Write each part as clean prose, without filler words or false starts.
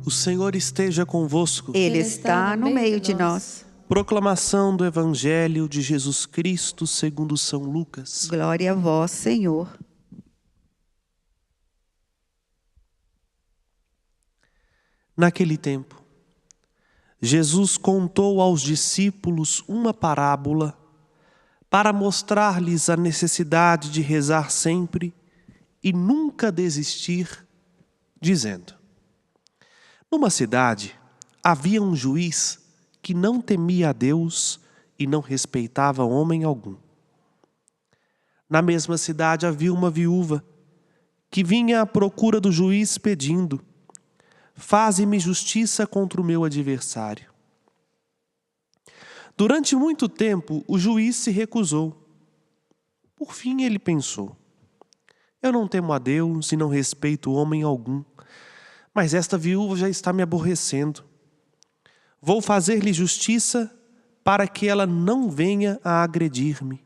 O Senhor esteja convosco. Ele está no meio de nós. Proclamação do Evangelho de Jesus Cristo segundo São Lucas. Glória a vós, Senhor. Naquele tempo, Jesus contou aos discípulos uma parábola para mostrar-lhes a necessidade de rezar sempre e nunca desistir, dizendo: numa cidade havia um juiz que não temia a Deus e não respeitava homem algum. Na mesma cidade havia uma viúva que vinha à procura do juiz pedindo: faze-me justiça contra o meu adversário. Durante muito tempo, o juiz se recusou. Por fim, ele pensou: eu não temo a Deus e não respeito homem algum, mas esta viúva já está me aborrecendo. Vou fazer-lhe justiça para que ela não venha a agredir-me.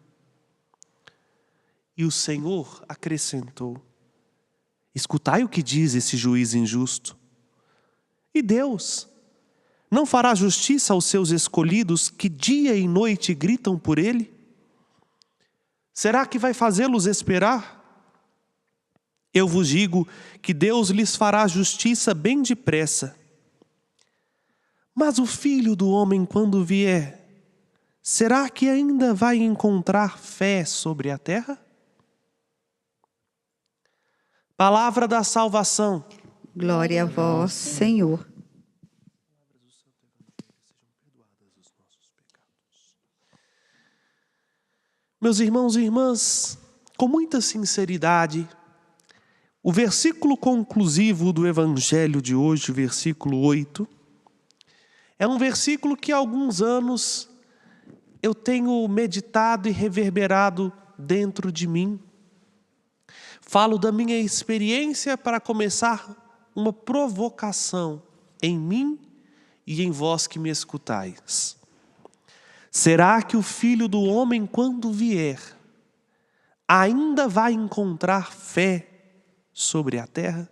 E o Senhor acrescentou: escutai o que diz esse juiz injusto. E Deus não fará justiça aos seus escolhidos que dia e noite gritam por ele? Será que vai fazê-los esperar? Eu vos digo que Deus lhes fará justiça bem depressa. Mas o Filho do Homem, quando vier, será que ainda vai encontrar fé sobre a terra? Palavra da salvação. Glória a vós, Senhor. Meus irmãos e irmãs, com muita sinceridade, o versículo conclusivo do Evangelho de hoje, versículo 8, é um versículo que há alguns anos eu tenho meditado e reverberado dentro de mim. Falo da minha experiência para começar uma provocação em mim e em vós que me escutais. Será que o Filho do Homem, quando vier, ainda vai encontrar fé sobre a terra?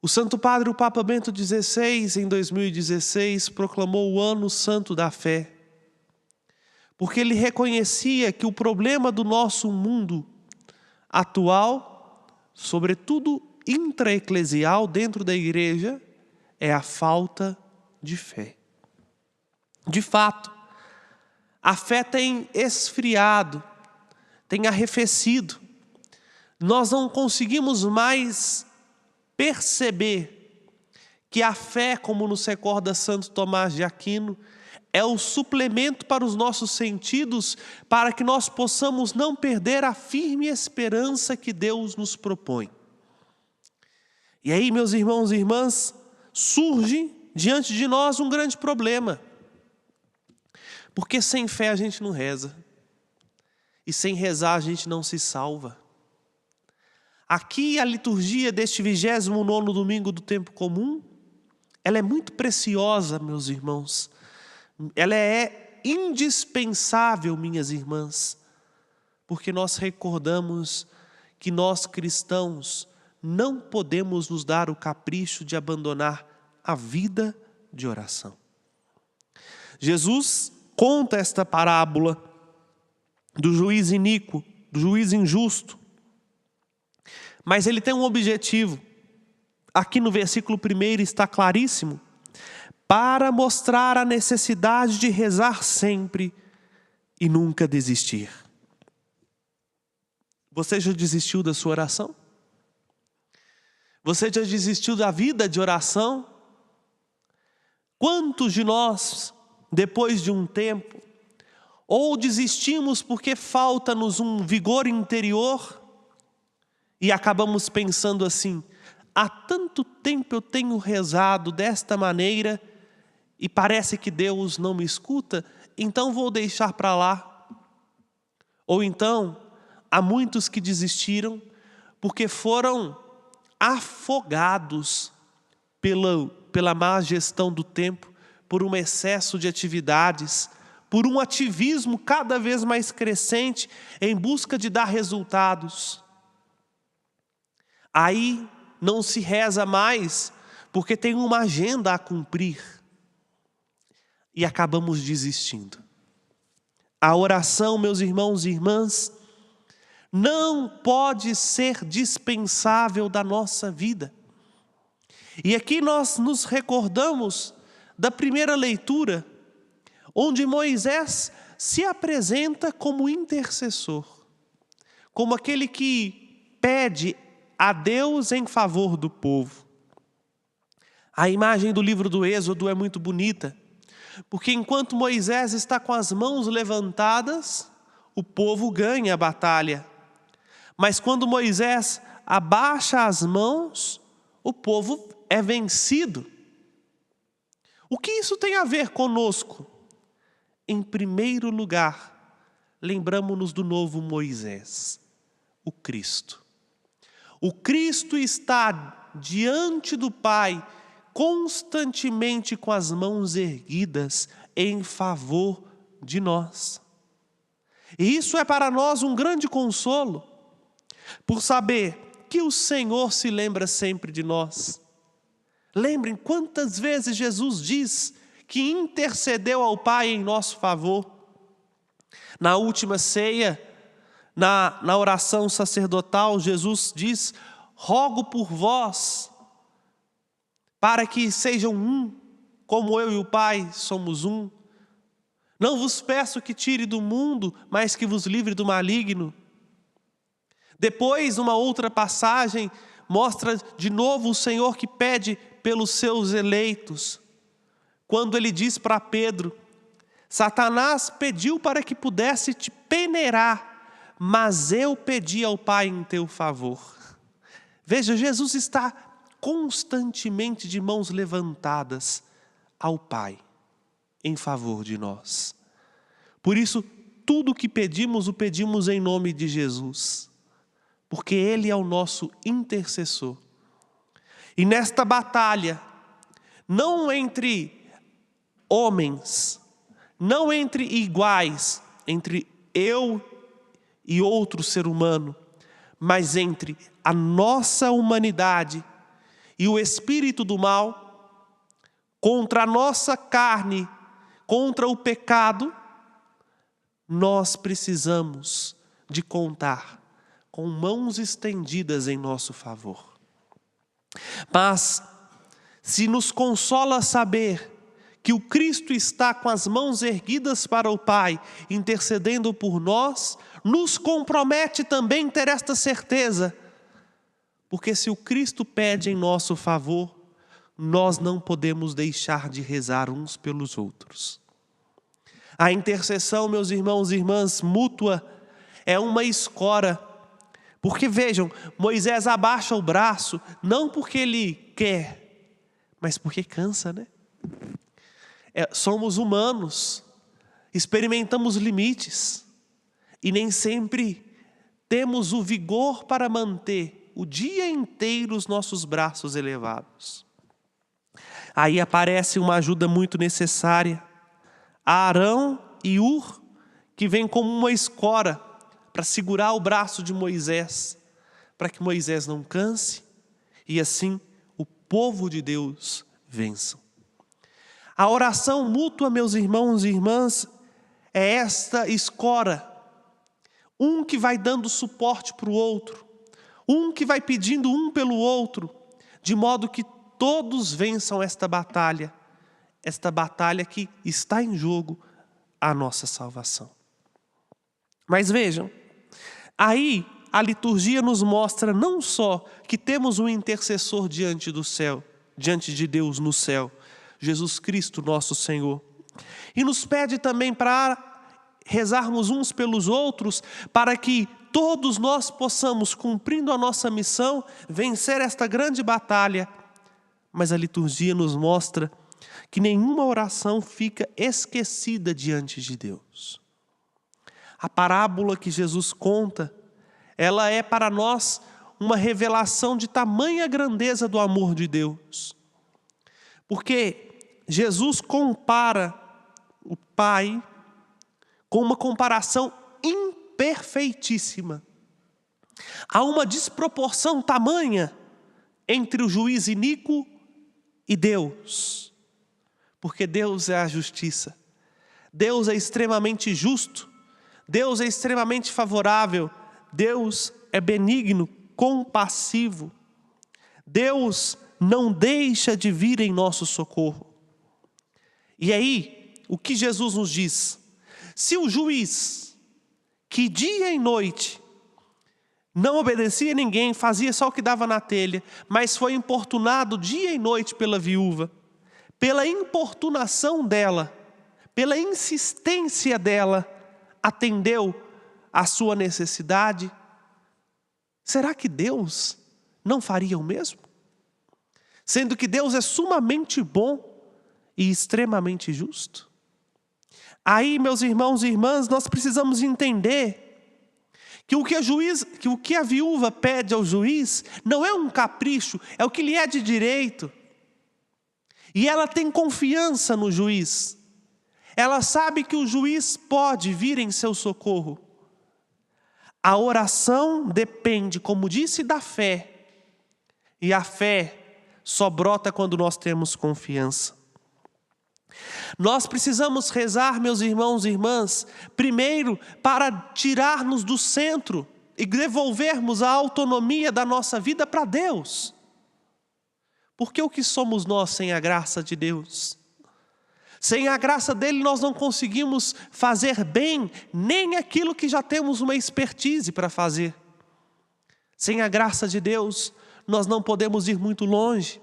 O Santo Padre, o Papa Bento XVI, em 2016, proclamou o Ano Santo da Fé, porque ele reconhecia que o problema do nosso mundo atual, sobretudo intraeclesial dentro da igreja, é a falta de fé. De fato, a fé tem esfriado, tem arrefecido. Nós não conseguimos mais perceber que a fé, como nos recorda Santo Tomás de Aquino, é o suplemento para os nossos sentidos, para que nós possamos não perder a firme esperança que Deus nos propõe. E aí, meus irmãos e irmãs, surge diante de nós um grande problema. Porque sem fé a gente não reza. E sem rezar a gente não se salva. Aqui a liturgia deste 29º domingo do tempo comum, ela é muito preciosa, meus irmãos. Ela é indispensável, minhas irmãs, porque nós recordamos que nós cristãos não podemos nos dar o capricho de abandonar a vida de oração. Jesus conta esta parábola do juiz iníquo, do juiz injusto, mas ele tem um objetivo. Aqui no versículo 1 está claríssimo: para mostrar a necessidade de rezar sempre e nunca desistir. Você já desistiu da sua oração? Você já desistiu da vida de oração? Quantos de nós, depois de um tempo, ou desistimos porque falta-nos um vigor interior e acabamos pensando assim: há tanto tempo eu tenho rezado desta maneira e parece que Deus não me escuta, então vou deixar para lá. Ou então, há muitos que desistiram porque foram afogados pela má gestão do tempo, por um excesso de atividades, por um ativismo cada vez mais crescente em busca de dar resultados. Aí não se reza mais porque tem uma agenda a cumprir e acabamos desistindo. A oração, meus irmãos e irmãs, não pode ser dispensável da nossa vida. E aqui nós nos recordamos da primeira leitura, onde Moisés se apresenta como intercessor, como aquele que pede a Deus em favor do povo. A imagem do livro do Êxodo é muito bonita, porque enquanto Moisés está com as mãos levantadas, o povo ganha a batalha. Mas quando Moisés abaixa as mãos, o povo é vencido. O que isso tem a ver conosco? Em primeiro lugar, lembramos-nos do novo Moisés, o Cristo. O Cristo está diante do Pai, constantemente com as mãos erguidas em favor de nós. E isso é para nós um grande consolo, por saber que o Senhor se lembra sempre de nós. Lembrem quantas vezes Jesus diz que intercedeu ao Pai em nosso favor. Na última ceia, na oração sacerdotal, Jesus diz: rogo por vós, para que sejam um, como eu e o Pai somos um. Não vos peço que tire do mundo, mas que vos livre do maligno. Depois, uma outra passagem, mostra de novo o Senhor que pede pelos seus eleitos. Quando ele diz para Pedro: Satanás pediu para que pudesse te peneirar, mas eu pedi ao Pai em teu favor. Veja, Jesus está constantemente de mãos levantadas ao Pai, em favor de nós. Por isso, tudo o que pedimos, o pedimos em nome de Jesus, porque Ele é o nosso intercessor. E nesta batalha, não entre homens, não entre iguais, entre eu e outro ser humano, mas entre a nossa humanidade e o espírito do mal, contra a nossa carne, contra o pecado, nós precisamos de contar com mãos estendidas em nosso favor. Mas, se nos consola saber que o Cristo está com as mãos erguidas para o Pai, intercedendo por nós, nos compromete também ter esta certeza, porque se o Cristo pede em nosso favor, nós não podemos deixar de rezar uns pelos outros. A intercessão, meus irmãos e irmãs, mútua, é uma escora. Porque vejam, Moisés abaixa o braço, não porque ele quer, mas porque cansa, né? Somos humanos, experimentamos limites, e nem sempre temos o vigor para manter o dia inteiro os nossos braços elevados. Aí aparece uma ajuda muito necessária. Arão e Hur, que vem como uma escora para segurar o braço de Moisés, para que Moisés não canse e assim o povo de Deus vença. A oração mútua, meus irmãos e irmãs, é esta escora. Um que vai dando suporte para o outro, um que vai pedindo um pelo outro, de modo que todos vençam esta batalha que está em jogo, a nossa salvação. Mas vejam, aí a liturgia nos mostra não só que temos um intercessor diante do céu, diante de Deus no céu, Jesus Cristo nosso Senhor, e nos pede também para rezarmos uns pelos outros, para que todos nós possamos, cumprindo a nossa missão, vencer esta grande batalha. Mas a liturgia nos mostra que nenhuma oração fica esquecida diante de Deus. A parábola que Jesus conta, ela é para nós uma revelação de tamanha grandeza do amor de Deus. Porque Jesus compara o Pai com uma comparação imperfeitíssima. Há uma desproporção tamanha entre o juiz iníquo e Deus, porque Deus é a justiça. Deus é extremamente justo, Deus é extremamente favorável, Deus é benigno, compassivo. Deus não deixa de vir em nosso socorro. E aí, o que Jesus nos diz? Se o juiz, que dia e noite não obedecia a ninguém, fazia só o que dava na telha, mas foi importunado dia e noite pela viúva, pela importunação dela, pela insistência dela, atendeu a sua necessidade, será que Deus não faria o mesmo? Sendo que Deus é sumamente bom e extremamente justo. Aí, meus irmãos e irmãs, nós precisamos entender que o que a viúva pede ao juiz não é um capricho, é o que lhe é de direito. E ela tem confiança no juiz. Ela sabe que o juiz pode vir em seu socorro. A oração depende, como disse, da fé. E a fé só brota quando nós temos confiança. Nós precisamos rezar, meus irmãos e irmãs, primeiro para tirar-nos do centro e devolvermos a autonomia da nossa vida para Deus. Porque o que somos nós sem a graça de Deus? Sem a graça dele nós não conseguimos fazer bem nem aquilo que já temos uma expertise para fazer. Sem a graça de Deus nós não podemos ir muito longe.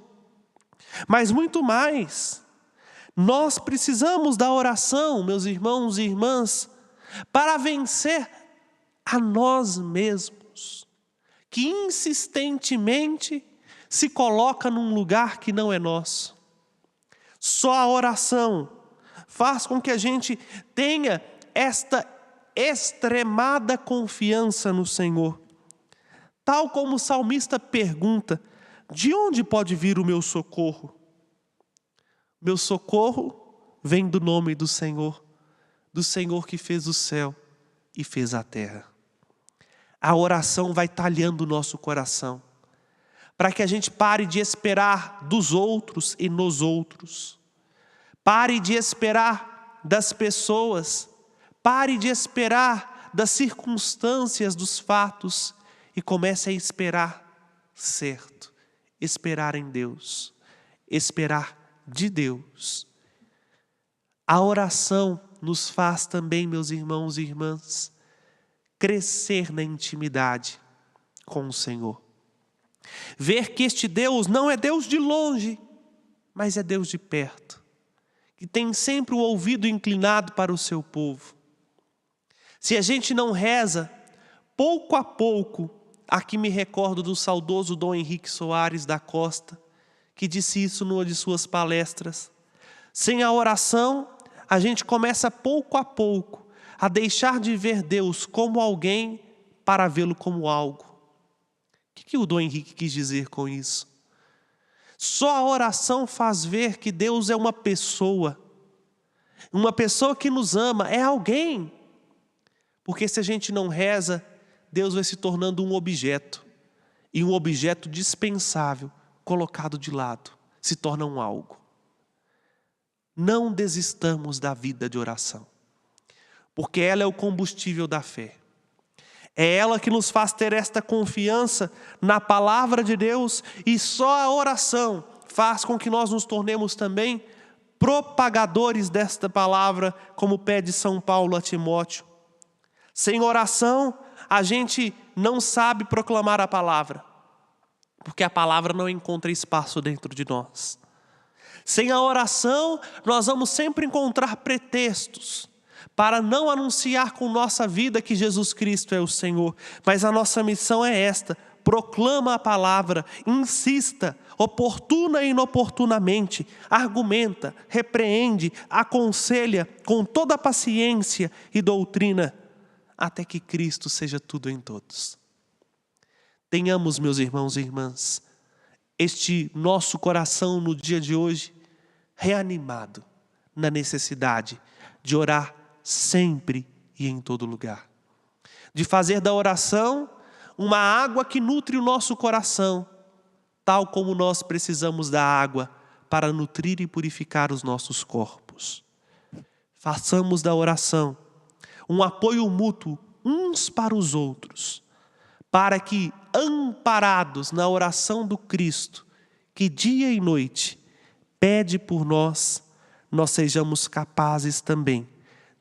Mas muito mais, nós precisamos da oração, meus irmãos e irmãs, para vencer a nós mesmos, que insistentemente se coloca num lugar que não é nosso. Só a oração faz com que a gente tenha esta extremada confiança no Senhor. Tal como o salmista pergunta: de onde pode vir o meu socorro? Meu socorro vem do nome do Senhor que fez o céu e fez a terra. A oração vai talhando o nosso coração, para que a gente pare de esperar dos outros e nos outros. Pare de esperar das pessoas, pare de esperar das circunstâncias, dos fatos, e comece a esperar certo, esperar em Deus, esperar de Deus. A oração nos faz também, meus irmãos e irmãs, crescer na intimidade com o Senhor. Ver que este Deus não é Deus de longe, mas é Deus de perto, que tem sempre o ouvido inclinado para o seu povo. Se a gente não reza, pouco a pouco, aqui me recordo do saudoso Dom Henrique Soares da Costa, que disse isso numa de suas palestras. Sem a oração, a gente começa pouco a pouco a deixar de ver Deus como alguém para vê-lo como algo. O que o Dom Henrique quis dizer com isso? Só a oração faz ver que Deus é uma pessoa que nos ama, é alguém. Porque se a gente não reza, Deus vai se tornando um objeto, e um objeto dispensável, colocado de lado, se torna um algo. Não desistamos da vida de oração, porque ela é o combustível da fé. É ela que nos faz ter esta confiança na palavra de Deus, e só a oração faz com que nós nos tornemos também propagadores desta palavra, como pede São Paulo a Timóteo. Sem oração, a gente não sabe proclamar a palavra, porque a palavra não encontra espaço dentro de nós. Sem a oração, nós vamos sempre encontrar pretextos para não anunciar com nossa vida que Jesus Cristo é o Senhor. Mas a nossa missão é esta: proclama a palavra, insista, oportuna e inoportunamente, argumenta, repreende, aconselha com toda paciência e doutrina, até que Cristo seja tudo em todos. Tenhamos, meus irmãos e irmãs, este nosso coração no dia de hoje reanimado na necessidade de orar sempre e em todo lugar. De fazer da oração uma água que nutre o nosso coração, tal como nós precisamos da água para nutrir e purificar os nossos corpos. Façamos da oração um apoio mútuo uns para os outros, para que, amparados na oração do Cristo, que dia e noite pede por nós, nós sejamos capazes também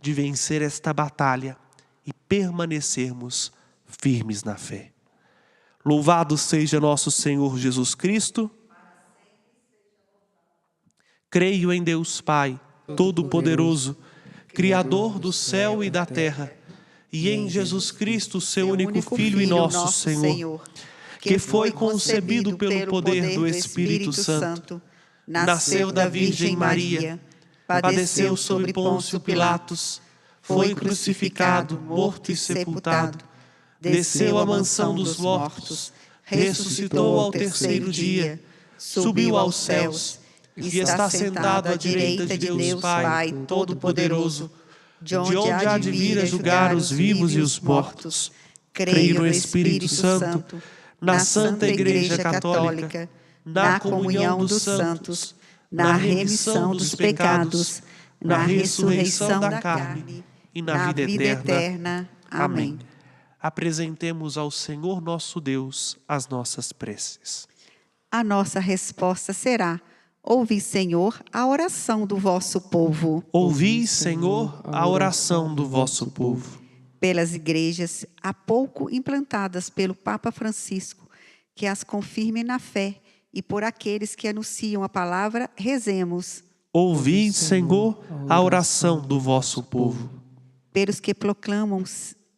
de vencer esta batalha e permanecermos firmes na fé. Louvado seja nosso Senhor Jesus Cristo. Creio em Deus Pai, Todo-Poderoso, Criador do céu e da terra, e em Jesus Cristo, seu único Filho e nosso Senhor, que foi concebido pelo poder do Espírito Santo, nasceu da Virgem Maria, padeceu sob Pôncio Pilatos, foi crucificado, morto e sepultado, desceu à mansão dos mortos, ressuscitou ao terceiro dia, subiu aos céus e está sentado à direita de Deus Pai Todo-Poderoso, de onde há de vir a julgar os vivos e os mortos. Creio no Espírito Santo, na Santa Igreja Católica, na comunhão dos santos, na remissão dos pecados, na ressurreição da carne e na vida eterna. Amém. Apresentemos ao Senhor nosso Deus as nossas preces. A nossa resposta será: ouvi, Senhor, a oração do vosso povo. Ouvi, Senhor, a oração do vosso povo. Pelas igrejas há pouco implantadas pelo Papa Francisco, que as confirme na fé, e por aqueles que anunciam a palavra, rezemos. Ouvi, Senhor, a oração do vosso povo. Pelos que proclamam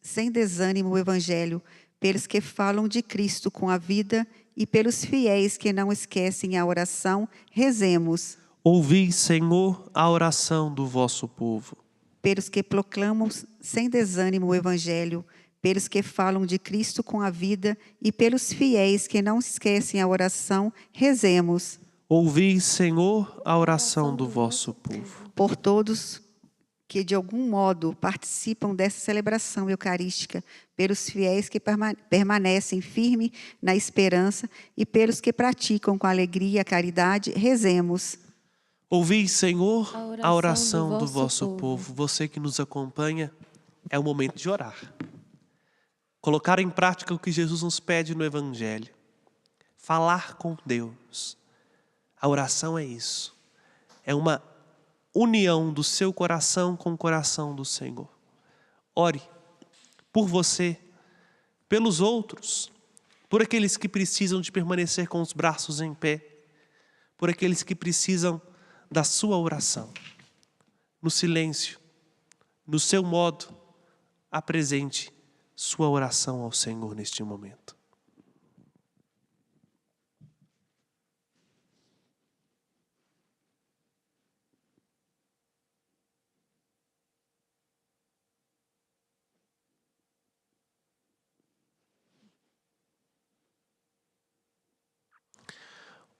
sem desânimo o Evangelho, pelos que falam de Cristo com a vida e pelos fiéis que não esquecem a oração, rezemos. Ouvi, Senhor, a oração do vosso povo. Pelos que proclamam sem desânimo o Evangelho, pelos que falam de Cristo com a vida e pelos fiéis que não esquecem a oração, rezemos. Ouvi, Senhor, a oração do vosso povo. Por todos que de algum modo participam dessa celebração eucarística, pelos fiéis que permanecem firmes na esperança e pelos que praticam com alegria a caridade, rezemos. Ouvi, Senhor, a oração do vosso povo. Você que nos acompanha, é o momento de orar. Colocar em prática o que Jesus nos pede no Evangelho. Falar com Deus. A oração é isso. É uma união do seu coração com o coração do Senhor. Ore por você, pelos outros, por aqueles que precisam de permanecer com os braços em pé, por aqueles que precisam da sua oração. No silêncio, no seu modo, apresente sua oração ao Senhor neste momento.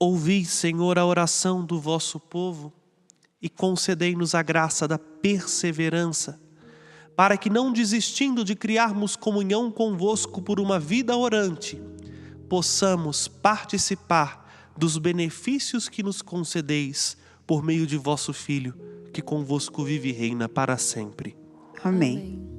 Ouvi, Senhor, a oração do vosso povo e concedei-nos a graça da perseverança, para que, não desistindo de criarmos comunhão convosco por uma vida orante, possamos participar dos benefícios que nos concedeis por meio de vosso Filho, que convosco vive e reina para sempre. Amém.